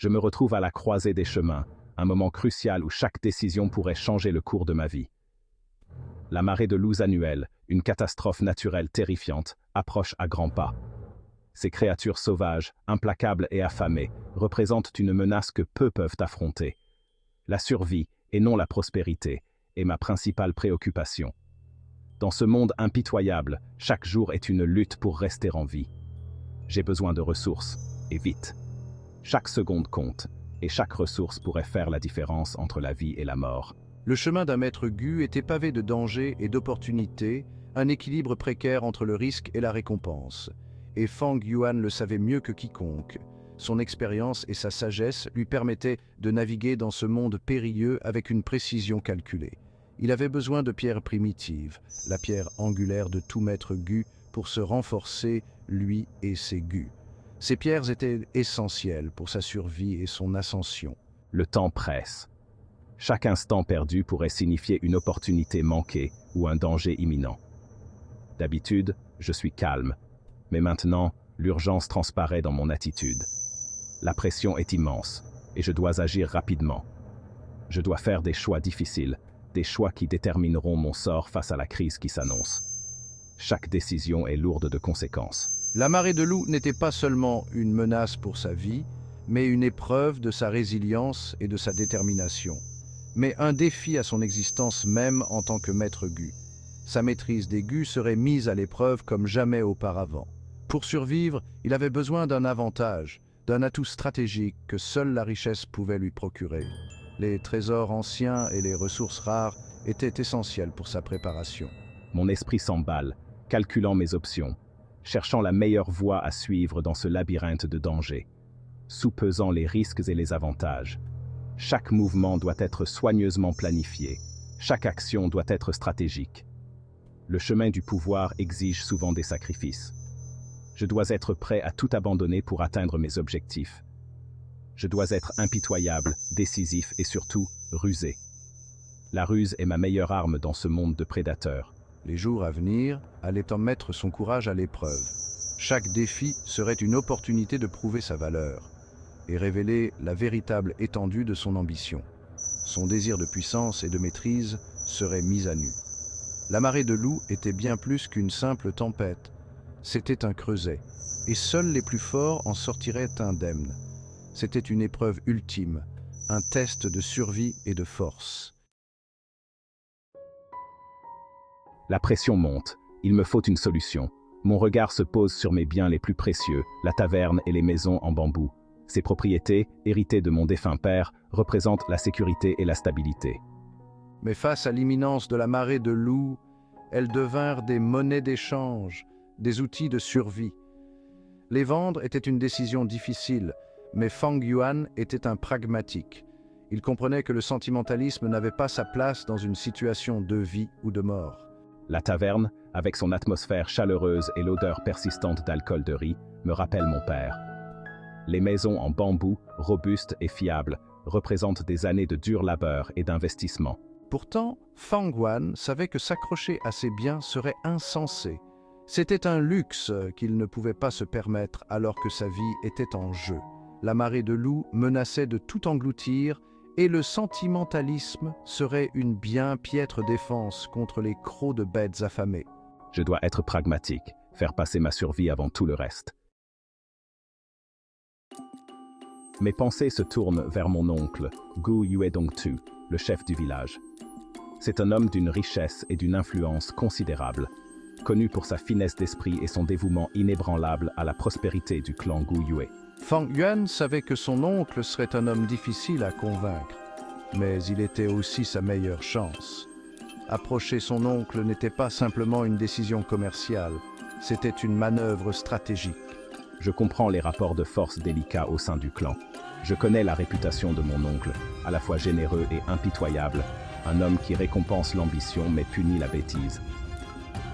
Je me retrouve à la croisée des chemins, un moment crucial où chaque décision pourrait changer le cours de ma vie. La marée de loups annuelle, une catastrophe naturelle terrifiante, approche à grands pas. Ces créatures sauvages, implacables et affamées, représentent une menace que peu peuvent affronter. La survie, et non la prospérité, est ma principale préoccupation. Dans ce monde impitoyable, chaque jour est une lutte pour rester en vie. J'ai besoin de ressources, et vite. Chaque seconde compte, et chaque ressource pourrait faire la différence entre la vie et la mort. Le chemin d'un maître Gu était pavé de dangers et d'opportunités, un équilibre précaire entre le risque et la récompense. Et Fang Yuan le savait mieux que quiconque. Son expérience et sa sagesse lui permettaient de naviguer dans ce monde périlleux avec une précision calculée. Il avait besoin de pierres primitives, la pierre angulaire de tout maître Gu, pour se renforcer, lui et ses Gu. Ces pierres étaient essentielles pour sa survie et son ascension. Le temps presse. Chaque instant perdu pourrait signifier une opportunité manquée ou un danger imminent. D'habitude, je suis calme, mais maintenant, l'urgence transparaît dans mon attitude. La pression est immense, et je dois agir rapidement. Je dois faire des choix difficiles, des choix qui détermineront mon sort face à la crise qui s'annonce. Chaque décision est lourde de conséquences. La marée de loups n'était pas seulement une menace pour sa vie, mais une épreuve de sa résilience et de sa détermination. Mais un défi à son existence même en tant que maître Gu. Sa maîtrise des Gu serait mise à l'épreuve comme jamais auparavant. Pour survivre, il avait besoin d'un avantage, d'un atout stratégique que seule la richesse pouvait lui procurer. Les trésors anciens et les ressources rares étaient essentiels pour sa préparation. Mon esprit s'emballe, calculant mes options, cherchant la meilleure voie à suivre dans ce labyrinthe de dangers, soupesant les risques et les avantages. Chaque mouvement doit être soigneusement planifié, chaque action doit être stratégique. Le chemin du pouvoir exige souvent des sacrifices. Je dois être prêt à tout abandonner pour atteindre mes objectifs. Je dois être impitoyable, décisif et surtout rusé. La ruse est ma meilleure arme dans ce monde de prédateurs. Les jours à venir allaient en mettre son courage à l'épreuve. Chaque défi serait une opportunité de prouver sa valeur et révéler la véritable étendue de son ambition. Son désir de puissance et de maîtrise serait mis à nu. La marée de loups était bien plus qu'une simple tempête. C'était un creuset, et seuls les plus forts en sortiraient indemnes. C'était une épreuve ultime, un test de survie et de force. La pression monte, il me faut une solution. Mon regard se pose sur mes biens les plus précieux, la taverne et les maisons en bambou. Ces propriétés, héritées de mon défunt père, représentent la sécurité et la stabilité. Mais face à l'imminence de la marée de loups, elles devinrent des monnaies d'échange, des outils de survie. Les vendre était une décision difficile, mais Fang Yuan était un pragmatique. Il comprenait que le sentimentalisme n'avait pas sa place dans une situation de vie ou de mort. La taverne, avec son atmosphère chaleureuse et l'odeur persistante d'alcool de riz, me rappelle mon père. Les maisons en bambou, robustes et fiables, représentent des années de dur labeur et d'investissement. Pourtant, Fang Yuan savait que s'accrocher à ses biens serait insensé. C'était un luxe qu'il ne pouvait pas se permettre alors que sa vie était en jeu. La marée de loups menaçait de tout engloutir et le sentimentalisme serait une bien piètre défense contre les crocs de bêtes affamées. Je dois être pragmatique, faire passer ma survie avant tout le reste. Mes pensées se tournent vers mon oncle, Gu Yuedongtu, le chef du village. C'est un homme d'une richesse et d'une influence considérable, connu pour sa finesse d'esprit et son dévouement inébranlable à la prospérité du clan Gu Yue. Fang Yuan savait que son oncle serait un homme difficile à convaincre, mais il était aussi sa meilleure chance. Approcher son oncle n'était pas simplement une décision commerciale, c'était une manœuvre stratégique. Je comprends les rapports de force délicats au sein du clan. Je connais la réputation de mon oncle, à la fois généreux et impitoyable, un homme qui récompense l'ambition mais punit la bêtise.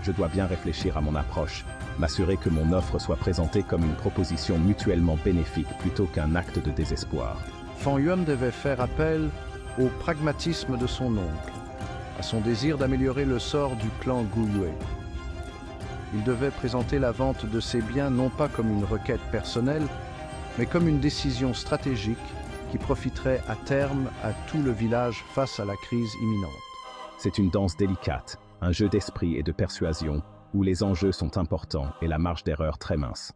Je dois bien réfléchir à mon approche, m'assurer que mon offre soit présentée comme une proposition mutuellement bénéfique plutôt qu'un acte de désespoir. Fang Yuan devait faire appel au pragmatisme de son oncle, à son désir d'améliorer le sort du clan Gu Yue. Il devait présenter la vente de ses biens non pas comme une requête personnelle, mais comme une décision stratégique qui profiterait à terme à tout le village face à la crise imminente. C'est une danse délicate, un jeu d'esprit et de persuasion, où les enjeux sont importants et la marge d'erreur très mince.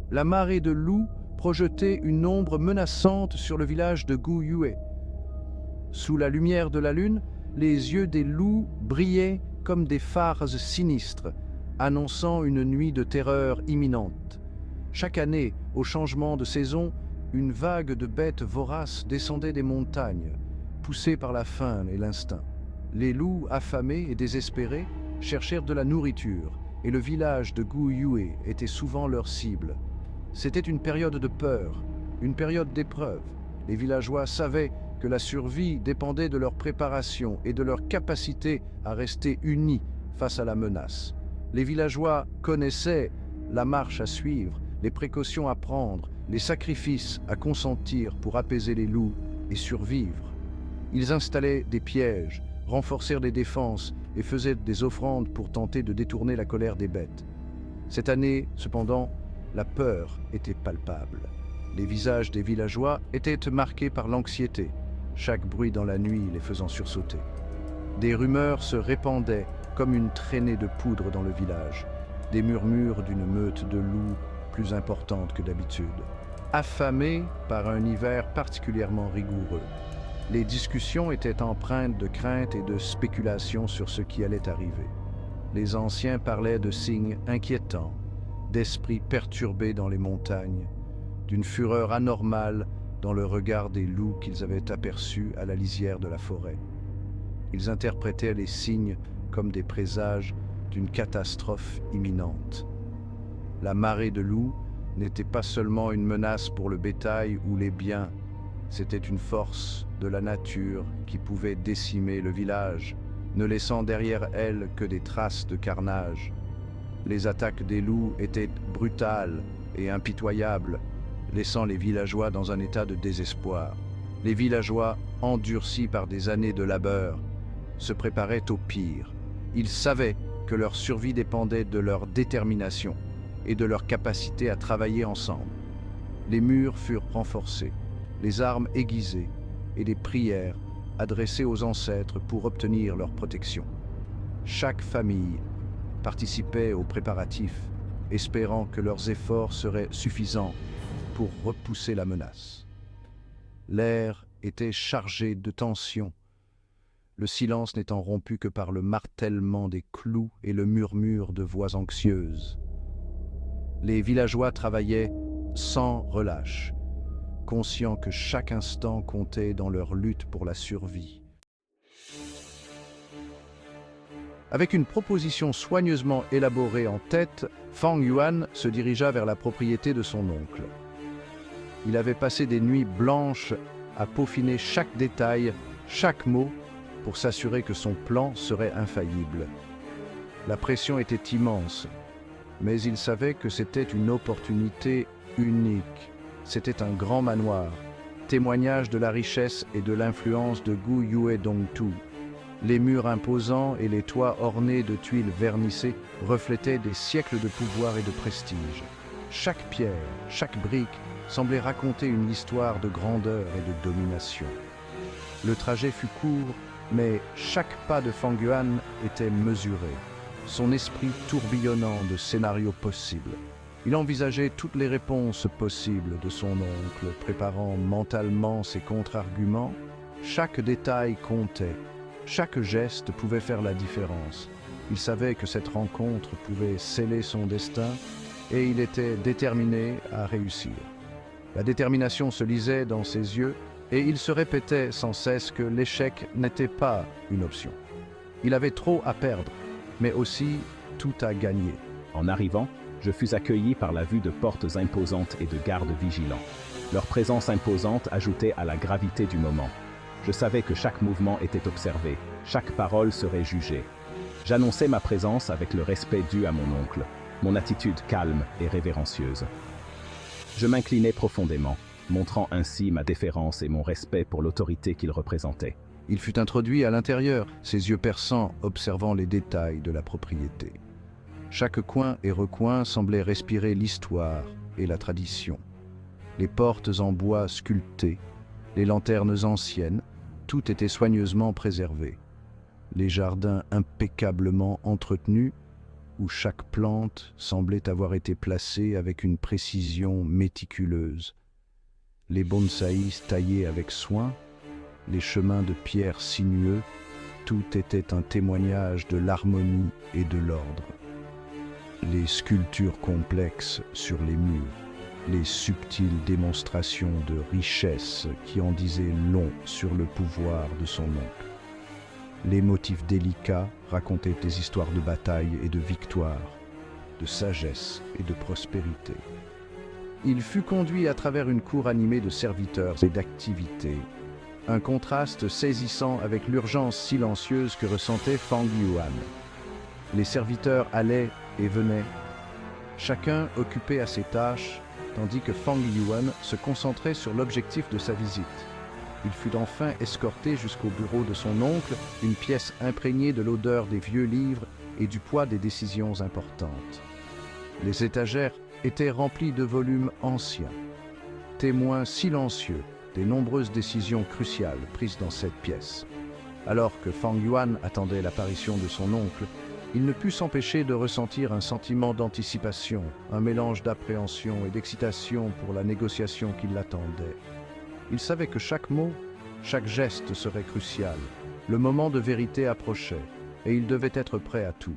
La marée de loups projetait une ombre menaçante sur le village de Gu Yue. Sous la lumière de la lune, les yeux des loups brillaient comme des phares sinistres, annonçant une nuit de terreur imminente. Chaque année, au changement de saison, une vague de bêtes voraces descendait des montagnes, poussées par la faim et l'instinct. Les loups, affamés et désespérés, cherchèrent de la nourriture, et le village de Gu Yue était souvent leur cible. C'était une période de peur, une période d'épreuve. Les villageois savaient que la survie dépendait de leur préparation et de leur capacité à rester unis face à la menace. Les villageois connaissaient la marche à suivre, les précautions à prendre, les sacrifices à consentir pour apaiser les loups et survivre. Ils installaient des pièges, renforcèrent les défenses et faisaient des offrandes pour tenter de détourner la colère des bêtes. Cette année, cependant, la peur était palpable. Les visages des villageois étaient marqués par l'anxiété, chaque bruit dans la nuit les faisant sursauter. Des rumeurs se répandaient comme une traînée de poudre dans le village, des murmures d'une meute de loups plus importante que d'habitude, affamés par un hiver particulièrement rigoureux. Les discussions étaient empreintes de crainte et de spéculation sur ce qui allait arriver. Les anciens parlaient de signes inquiétants, d'esprits perturbés dans les montagnes, d'une fureur anormale dans le regard des loups qu'ils avaient aperçus à la lisière de la forêt. Ils interprétaient les signes comme des présages d'une catastrophe imminente. La marée de loups n'était pas seulement une menace pour le bétail ou les biens, c'était une force de la nature qui pouvait décimer le village, ne laissant derrière elle que des traces de carnage. Les attaques des loups étaient brutales et impitoyables, laissant les villageois dans un état de désespoir. Les villageois, endurcis par des années de labeur, se préparaient au pire. Ils savaient que leur survie dépendait de leur détermination et de leur capacité à travailler ensemble. Les murs furent renforcés, les armes aiguisées et les prières adressées aux ancêtres pour obtenir leur protection. Chaque famille participait aux préparatifs, espérant que leurs efforts seraient suffisants pour repousser la menace. L'air était chargé de tension, le silence n'étant rompu que par le martèlement des clous et le murmure de voix anxieuses. Les villageois travaillaient sans relâche, conscients que chaque instant comptait dans leur lutte pour la survie. Avec une proposition soigneusement élaborée en tête, Fang Yuan se dirigea vers la propriété de son oncle. Il avait passé des nuits blanches à peaufiner chaque détail, chaque mot, pour s'assurer que son plan serait infaillible. La pression était immense, mais il savait que c'était une opportunité unique. C'était un grand manoir, témoignage de la richesse et de l'influence de Gu Yue Dongtu. Les murs imposants et les toits ornés de tuiles vernissées reflétaient des siècles de pouvoir et de prestige. Chaque pierre, chaque brique semblait raconter une histoire de grandeur et de domination. Le trajet fut court, mais chaque pas de Fang Yuan était mesuré, son esprit tourbillonnant de scénarios possibles. Il envisageait toutes les réponses possibles de son oncle, préparant mentalement ses contre-arguments. Chaque détail comptait, chaque geste pouvait faire la différence. Il savait que cette rencontre pouvait sceller son destin et il était déterminé à réussir. La détermination se lisait dans ses yeux et il se répétait sans cesse que l'échec n'était pas une option. Il avait trop à perdre, mais aussi tout à gagner. En arrivant, je fus accueilli par la vue de portes imposantes et de gardes vigilants. Leur présence imposante ajoutait à la gravité du moment. Je savais que chaque mouvement était observé, chaque parole serait jugée. J'annonçais ma présence avec le respect dû à mon oncle, mon attitude calme et révérencieuse. Je m'inclinais profondément, montrant ainsi ma déférence et mon respect pour l'autorité qu'il représentait. Il fut introduit à l'intérieur, ses yeux perçants observant les détails de la propriété. Chaque coin et recoin semblait respirer l'histoire et la tradition. Les portes en bois sculptées, les lanternes anciennes, tout était soigneusement préservé. Les jardins impeccablement entretenus, où chaque plante semblait avoir été placée avec une précision méticuleuse. Les bonsaïs taillés avec soin, les chemins de pierre sinueux, tout était un témoignage de l'harmonie et de l'ordre. Les sculptures complexes sur les murs, les subtiles démonstrations de richesse qui en disaient long sur le pouvoir de son oncle. Les motifs délicats racontaient des histoires de bataille et de victoire, de sagesse et de prospérité. Il fut conduit à travers une cour animée de serviteurs et d'activités, un contraste saisissant avec l'urgence silencieuse que ressentait Fang Yuan. Les serviteurs allaient et venaient, chacun occupé à ses tâches, tandis que Fang Yuan se concentrait sur l'objectif de sa visite. Il fut enfin escorté jusqu'au bureau de son oncle, une pièce imprégnée de l'odeur des vieux livres et du poids des décisions importantes. Les étagères étaient remplies de volumes anciens, témoins silencieux des nombreuses décisions cruciales prises dans cette pièce. Alors que Fang Yuan attendait l'apparition de son oncle, il ne put s'empêcher de ressentir un sentiment d'anticipation, un mélange d'appréhension et d'excitation pour la négociation qui l'attendait. Il savait que chaque mot, chaque geste serait crucial. Le moment de vérité approchait, et il devait être prêt à tout.